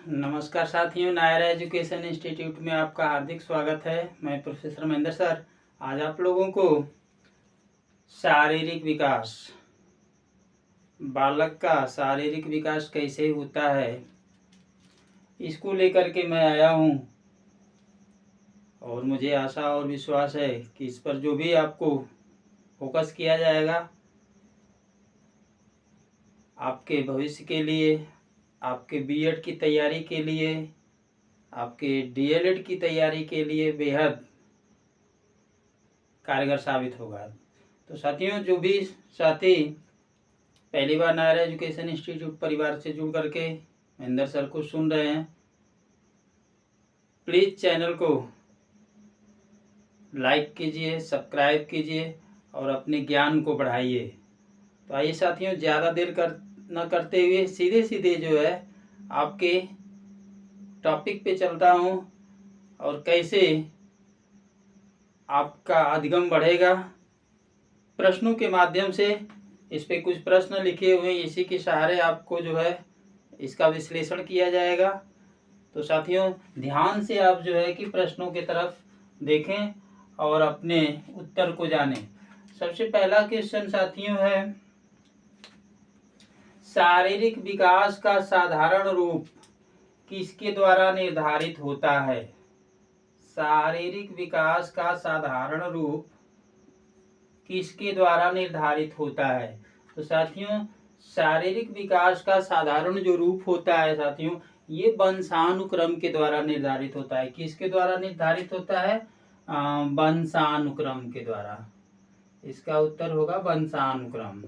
नमस्कार साथियों, Naira education institute में आपका हार्दिक स्वागत है। मैं प्रोफेसर महेंद्र सर आज आप लोगों को शारीरिक विकास, बालक का शारीरिक विकास कैसे होता है, इसको लेकर के मैं आया हूँ। और मुझे आशा और विश्वास है कि इस पर जो भी आपको फोकस किया जाएगा, आपके भविष्य के लिए, आपके बीएड की तैयारी के लिए, आपके डीएलएड की तैयारी के लिए बेहद कारगर साबित होगा। तो साथियों, जो भी साथी पहली बार नायरा एजुकेशन इंस्टीट्यूट परिवार से जुड़ करके महेंद्र सर को सुन रहे हैं, प्लीज़ चैनल को लाइक कीजिए, सब्सक्राइब कीजिए और अपने ज्ञान को बढ़ाइए। तो आइए साथियों, ज़्यादा देर न करते हुए सीधे सीधे जो है आपके टॉपिक पे चलता हूँ और कैसे आपका अधिगम बढ़ेगा। प्रश्नों के माध्यम से इस पे कुछ प्रश्न लिखे हुए हैं, इसी के सहारे आपको जो है इसका विश्लेषण किया जाएगा। तो साथियों, ध्यान से आप जो है कि प्रश्नों की तरफ देखें और अपने उत्तर को जानें। सबसे पहला क्वेश्चन साथियों है, शारीरिक विकास का साधारण रूप किसके द्वारा निर्धारित होता है? शारीरिक विकास का साधारण रूप किसके द्वारा निर्धारित होता है? तो साथियों, शारीरिक विकास का साधारण जो रूप होता है साथियों, ये वंशानुक्रम के द्वारा निर्धारित होता है। किसके द्वारा निर्धारित होता है? वंशानुक्रम के द्वारा। इसका उत्तर होगा वंशानुक्रम।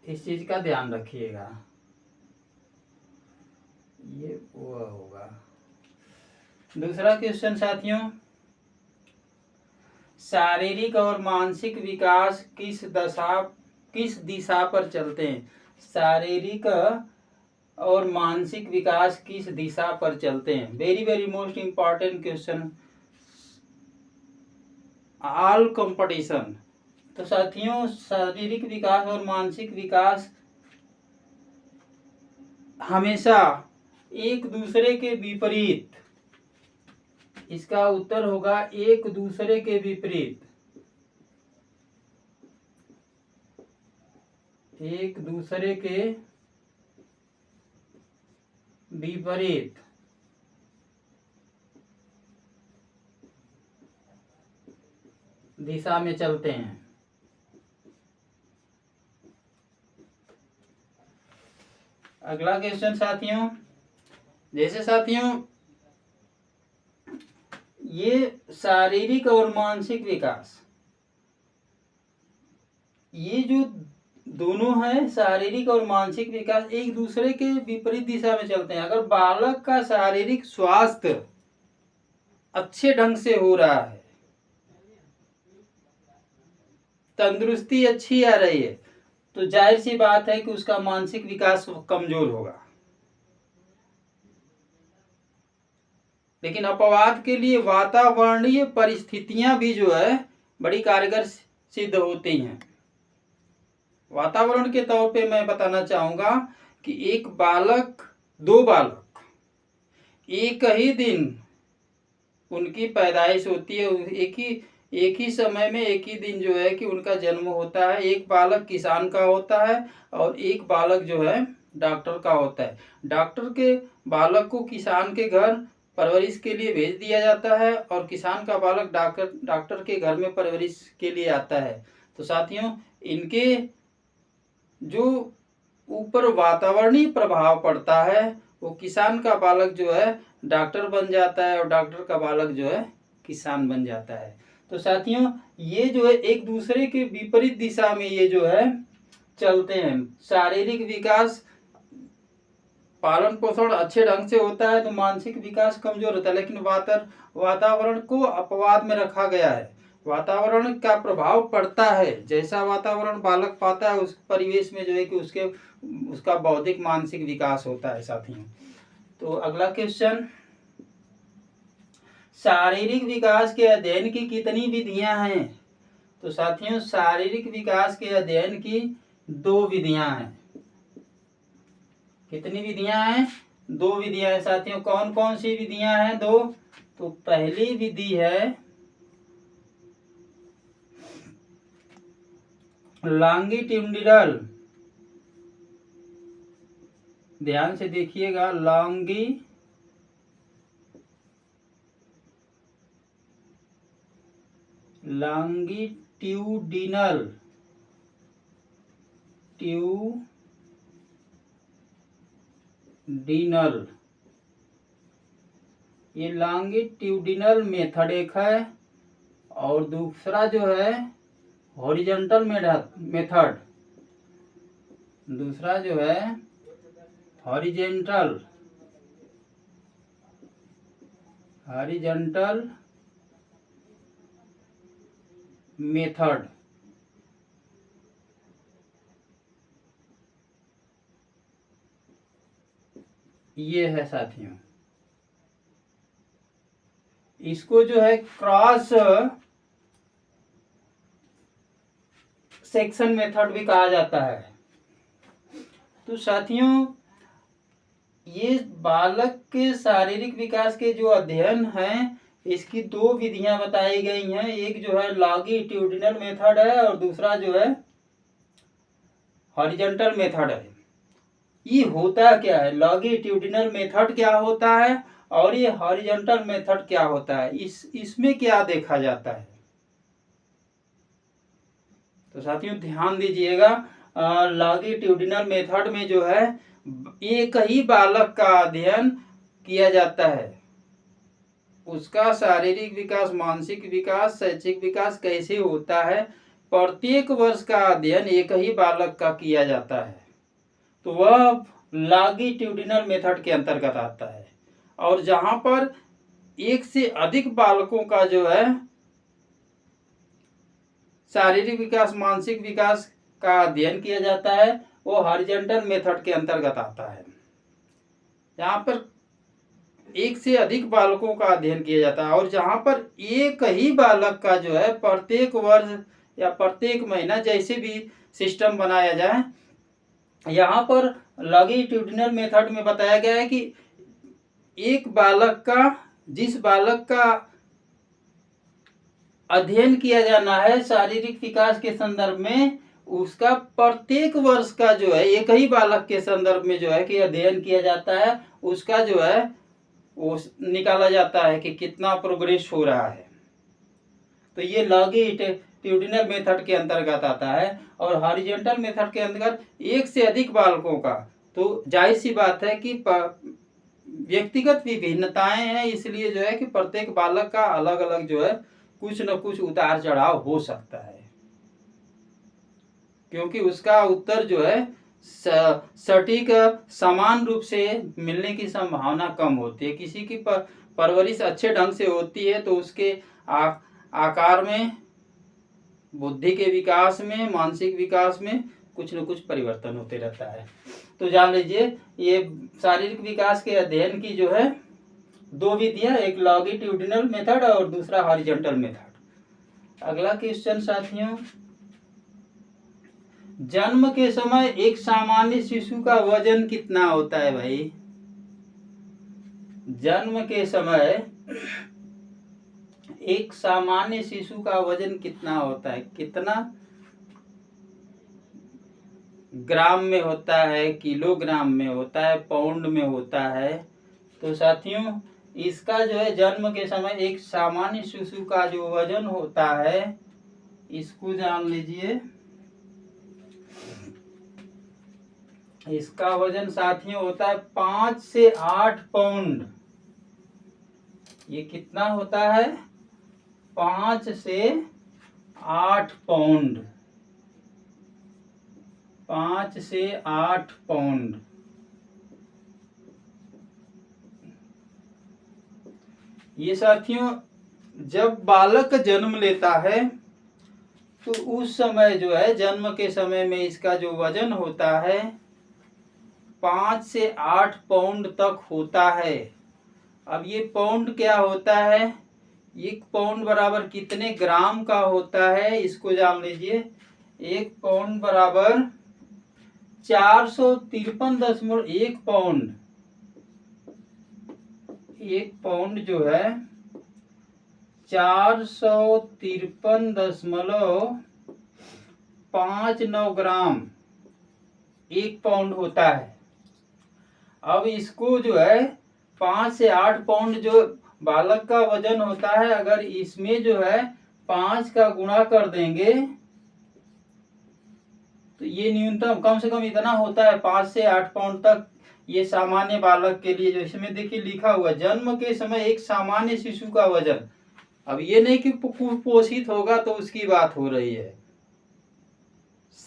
इस चीज का ध्यान रखिएगा, ये वो होगा। दूसरा क्वेश्चन साथियों, शारीरिक और मानसिक विकास किस दिशा पर चलते हैं? शारीरिक और मानसिक विकास किस दिशा पर चलते हैं? Very very most important question, all competition. तो साथियों, शारीरिक विकास और मानसिक विकास हमेशा एक दूसरे के विपरीत, इसका उत्तर होगा एक दूसरे के विपरीत। एक दूसरे के विपरीत दिशा में चलते हैं। अगला क्वेश्चन साथियों, जैसे साथियों ये शारीरिक और मानसिक विकास, ये जो दोनों है शारीरिक और मानसिक विकास, एक दूसरे के विपरीत दिशा में चलते हैं। अगर बालक का शारीरिक स्वास्थ्य अच्छे ढंग से हो रहा है, तंदुरुस्ती अच्छी आ रही है, तो जाहिर सी बात है कि उसका मानसिक विकास कमजोर होगा। लेकिन अपवाद के लिए वातावरणीय परिस्थितियां भी जो है बड़ी कारगर सिद्ध होती हैं। वातावरण के तौर पे मैं बताना चाहूंगा कि दो बालक एक ही दिन उनकी पैदाइश होती है, एक ही समय में एक ही दिन जो है कि उनका जन्म होता है। एक बालक किसान का होता है और एक बालक जो है डॉक्टर का होता है। डॉक्टर के बालक को किसान के घर परवरिश के लिए भेज दिया जाता है और किसान का बालक डॉक्टर के घर में परवरिश के लिए आता है। तो साथियों, इनके जो ऊपर वातावरणीय प्रभाव पड़ता है, वो किसान का बालक जो है डॉक्टर बन जाता है और डॉक्टर का बालक जो है किसान बन जाता है। तो साथियों, ये जो है एक दूसरे के विपरीत दिशा में ये जो है चलते हैं। शारीरिक विकास, पालन पोषण अच्छे ढंग से होता है तो मानसिक विकास कमजोर होता है। लेकिन वातावरण को अपवाद में रखा गया है। वातावरण का प्रभाव पड़ता है, जैसा वातावरण बालक पाता है उस परिवेश में जो है कि उसका बौद्धिक मानसिक विकास होता है साथियों। तो अगला क्वेश्चन, शारीरिक विकास के अध्ययन की कितनी विधियां हैं? तो साथियों शारीरिक विकास के अध्ययन की 2 विधियां हैं। कितनी विधियां हैं? 2 विधियां हैं साथियों। कौन कौन सी विधियां हैं? 2। तो पहली विधि है लॉन्गिट्यूडिनल, ध्यान से देखिएगा, लॉन्गिट्यूडिनल ये लॉन्गिट्यूडिनल मेथड एक है, और दूसरा जो है हॉरिजॉन्टल मेथड, दूसरा जो है हॉरिजॉन्टल मेथड। ये है साथियों, इसको जो है क्रॉस सेक्शन मेथड भी कहा जाता है। तो साथियों ये बालक के शारीरिक विकास के जो अध्ययन हैं, इसकी 2 विधियां बताई गई हैं। एक जो है लॉन्गिट्यूडिनल मेथड है और दूसरा जो है हॉरिजॉन्टल मेथड है। ये होता क्या है? लॉन्गिट्यूडिनल मेथड क्या होता है और ये हॉरिजॉन्टल मेथड क्या होता है? इसमें क्या देखा जाता है? तो साथियों ध्यान दीजिएगा, लॉन्गिट्यूडिनल मेथड में जो है एक ही बालक का अध्ययन किया जाता है। उसका शारीरिक विकास, मानसिक विकास, शैक्षिक विकास कैसे होता है, प्रत्येक वर्ष का अध्ययन एक ही बालक का किया जाता है। तो वह लॉन्गिट्यूडिनल मेथड के अंतर्गत आता है। और जहां पर एक से अधिक बालकों का जो है शारीरिक विकास, मानसिक विकास का अध्ययन किया जाता है, वो हॉरिजॉन्टल मेथड के अंतर्गत आता है। यहाँ पर एक से अधिक बालकों का अध्ययन किया जाता है, और जहाँ पर एक ही बालक का जो है प्रत्येक वर्ष या प्रत्येक महीना, जैसे भी सिस्टम बनाया जाए, यहाँ पर लॉन्गिट्यूडिनल मेथड में बताया गया है कि एक बालक का, जिस बालक का अध्ययन किया जाना है शारीरिक विकास के संदर्भ में, उसका प्रत्येक वर्ष का जो है एक ही बालक के संदर्भ में जो है कि अध्ययन किया जाता है, उसका जो है वो निकाला जाता है कि कितना प्रोग्रेस हो रहा है। तो ये लॉन्गिट्यूडिनल मेथड के अंतर्गत आता है। और हॉरिजॉन्टल मेथड के अंतर्गत एक से अधिक बालकों का, तो जाहिर सी बात है कि व्यक्तिगत विभिन्नताएं हैं, इसलिए जो है कि प्रत्येक बालक का अलग अलग जो है कुछ न कुछ उतार चढ़ाव हो सकता है, क्योंकि उसका उत्तर जो है सटीक समान रूप से मिलने की संभावना कम होती है। किसी की परवरिश अच्छे ढंग से होती है तो उसके आकार में, बुद्धि के विकास में, मानसिक विकास में कुछ न कुछ परिवर्तन होते रहता है। तो जान लीजिए ये शारीरिक विकास के अध्ययन की जो है 2 विधियां, एक लॉन्गिट्यूडिनल मेथड और दूसरा हॉरिजॉन्टल मेथड। अगला क्वेश्चन साथियों, जन्म के समय एक सामान्य शिशु का वजन कितना होता है भाई? जन्म के समय एक सामान्य शिशु का वजन कितना होता है? कितना ग्राम में होता है, किलोग्राम में होता है, पाउंड में होता है? तो साथियों इसका जो है जन्म के समय एक सामान्य शिशु का जो वजन होता है, इसको जान लीजिए, इसका वजन साथियों होता है 5 से 8 पाउंड। ये कितना होता है? 5 से 8 पाउंड। 5 से 8 पाउंड। ये साथियों जब बालक जन्म लेता है तो उस समय जो है, जन्म के समय में इसका जो वजन होता है 5 से 8 पाउंड तक होता है। अब ये पाउंड क्या होता है? 1 पाउंड बराबर कितने ग्राम का होता है, इसको जान लीजिए। 1 पाउंड बराबर 453.1 पाउंड। 1 पाउंड जो है 453.59 ग्राम 1 पाउंड होता है। अब इसको जो है 5 से 8 पाउंड जो बालक का वजन होता है, अगर इसमें जो है 5 का गुणा कर देंगे तो ये न्यूनतम कम से कम इतना होता है 5 से 8 पाउंड तक। ये सामान्य बालक के लिए, जो इसमें देखिए लिखा हुआ जन्म के समय एक सामान्य शिशु का वजन। अब ये नहीं कि कुपोषित होगा तो उसकी बात हो रही है।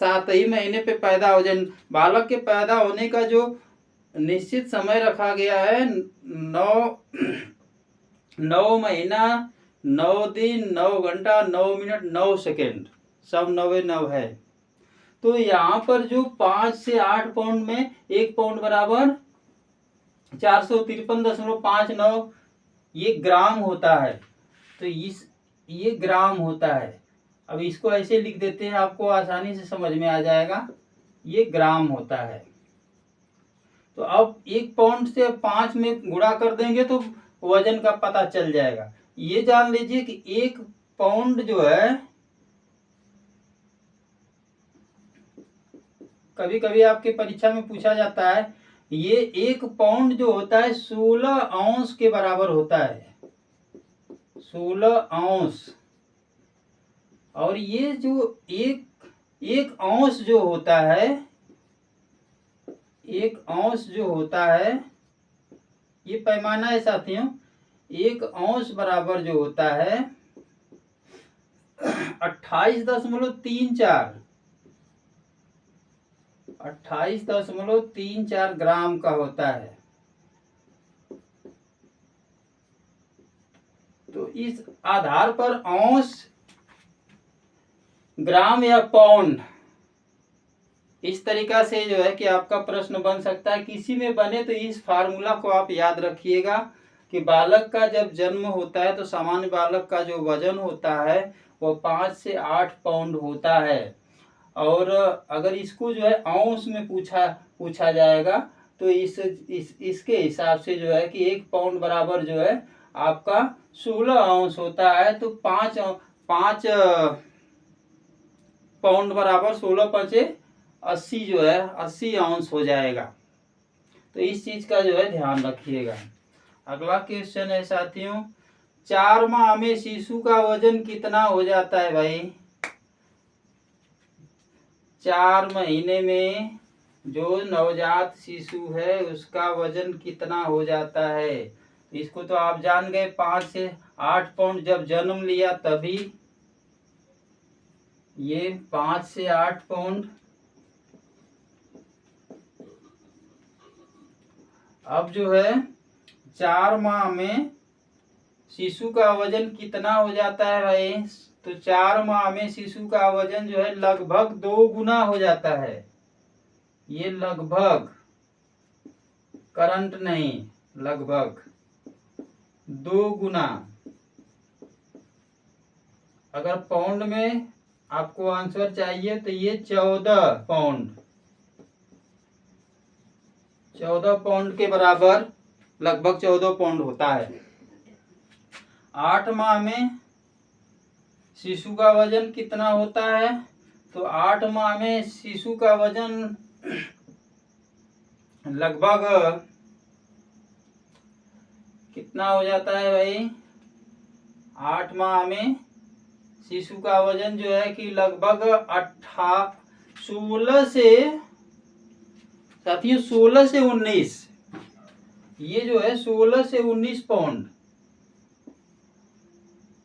7 ही महीने पे पैदा हो जाए, बालक के पैदा होने का जो निश्चित समय रखा गया है 9 महीना 9 दिन 9 घंटा 9 मिनट 9 सेकेंड, सब 9 है। तो यहाँ पर जो 5 से 8 पाउंड में 1 पाउंड बराबर 453.59 ये ग्राम होता है। तो ये ग्राम होता है। अब इसको ऐसे लिख देते हैं, आपको आसानी से समझ में आ जाएगा। ये ग्राम होता है। तो अब 1 पाउंड से 5 में गुणा कर देंगे तो वजन का पता चल जाएगा। ये जान लीजिए कि 1 पाउंड जो है, कभी कभी आपके परीक्षा में पूछा जाता है, ये 1 पाउंड जो होता है 16 औंस के बराबर होता है। 16 औंस। और ये जो एक औंस जो होता है, 1 औंस जो होता है, ये पैमाना है साथियों। 1 औंस बराबर जो होता है 28.34 ग्राम का होता है। तो इस आधार पर औंस, ग्राम या पाउंड, इस तरीका से जो है कि आपका प्रश्न बन सकता है। किसी में बने तो इस फार्मूला को आप याद रखिएगा कि बालक का जब जन्म होता है तो सामान्य बालक का जो वजन होता है वो 5 से 8 पाउंड होता है। और अगर इसको जो है औंस में पूछा जाएगा तो इसके हिसाब से जो है कि 1 पाउंड बराबर जो है आपका 16 औंस होता है। तो 5 पाउंड बराबर 16 5 80 जो है 80 औंस हो जाएगा। तो इस चीज का जो है ध्यान रखिएगा। अगला क्वेश्चन है साथियों, 4 माह में शिशु का वजन कितना हो जाता है भाई? 4 महीने में जो नवजात शिशु है उसका वजन कितना हो जाता है? इसको तो आप जान गए, 5 से 8 पाउंड जब जन्म लिया तभी ये 5 से 8 पाउंड। अब जो है 4 माह में शिशु का वजन कितना हो जाता है भाई? तो 4 माह में शिशु का वजन जो है लगभग 2 गुना हो जाता है। ये लगभग, करंट नहीं, लगभग 2 गुना। अगर पाउंड में आपको आंसर चाहिए तो ये 14 पाउंड, 14 पाउंड के बराबर, लगभग 14 पाउंड होता है। 8 माह में शिशु का वजन कितना होता है? तो 8 माह में शिशु का वजन लगभग कितना हो जाता है भाई? 8 माह में शिशु का वजन जो है कि लगभग 16 से, साथियों 16 से 19, ये जो है 16 से 19 पाउंड,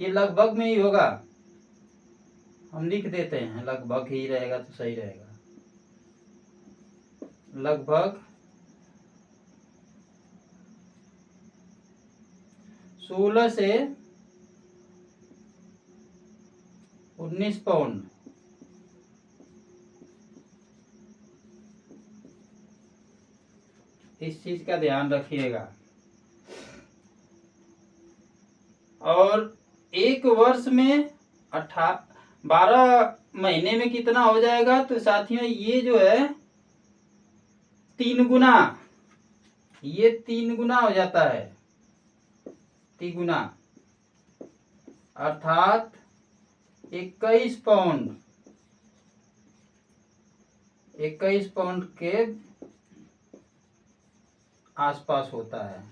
ये लगभग में ही होगा। हम लिख देते हैं, लगभग ही रहेगा तो सही रहेगा। लगभग 16 से 19 पाउंड। इस चीज का ध्यान रखिएगा। और एक वर्ष में 12 महीने में कितना हो जाएगा? तो साथियों ये जो है 3 गुना, ये 3 गुना हो जाता है, 3 गुना अर्थात 21 पाउंड, 21 पाउंड के आसपास होता है।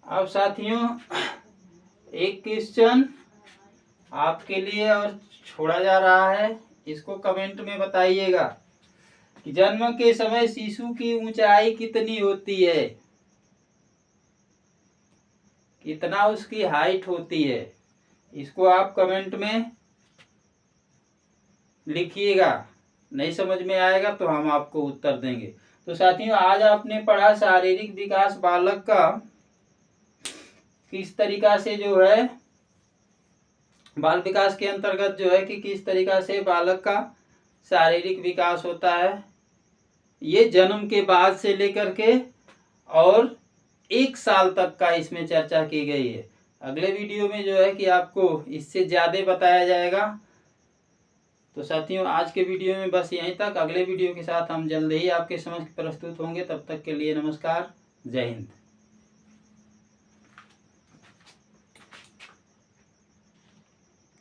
अब साथियों एक क्वेश्चन आपके लिए और छोड़ा जा रहा है, इसको कमेंट में बताइएगा कि जन्म के समय शिशु की ऊंचाई कितनी होती है, कितना उसकी हाइट होती है, इसको आप कमेंट में लिखिएगा। नहीं समझ में आएगा तो हम आपको उत्तर देंगे। तो साथियों आज आपने पढ़ा शारीरिक विकास बालक का किस तरीका से जो है बाल विकास के अंतर्गत जो है कि किस तरीका से बालक का शारीरिक विकास होता है, ये जन्म के बाद से लेकर के और 1 साल तक का इसमें चर्चा की गई है। अगले वीडियो में जो है कि आपको इससे ज़्यादा बताया जाएगा। तो साथियों आज के वीडियो में बस यहीं तक। अगले वीडियो के साथ हम जल्द ही आपके समक्ष प्रस्तुत होंगे। तब तक के लिए नमस्कार, जय हिंद।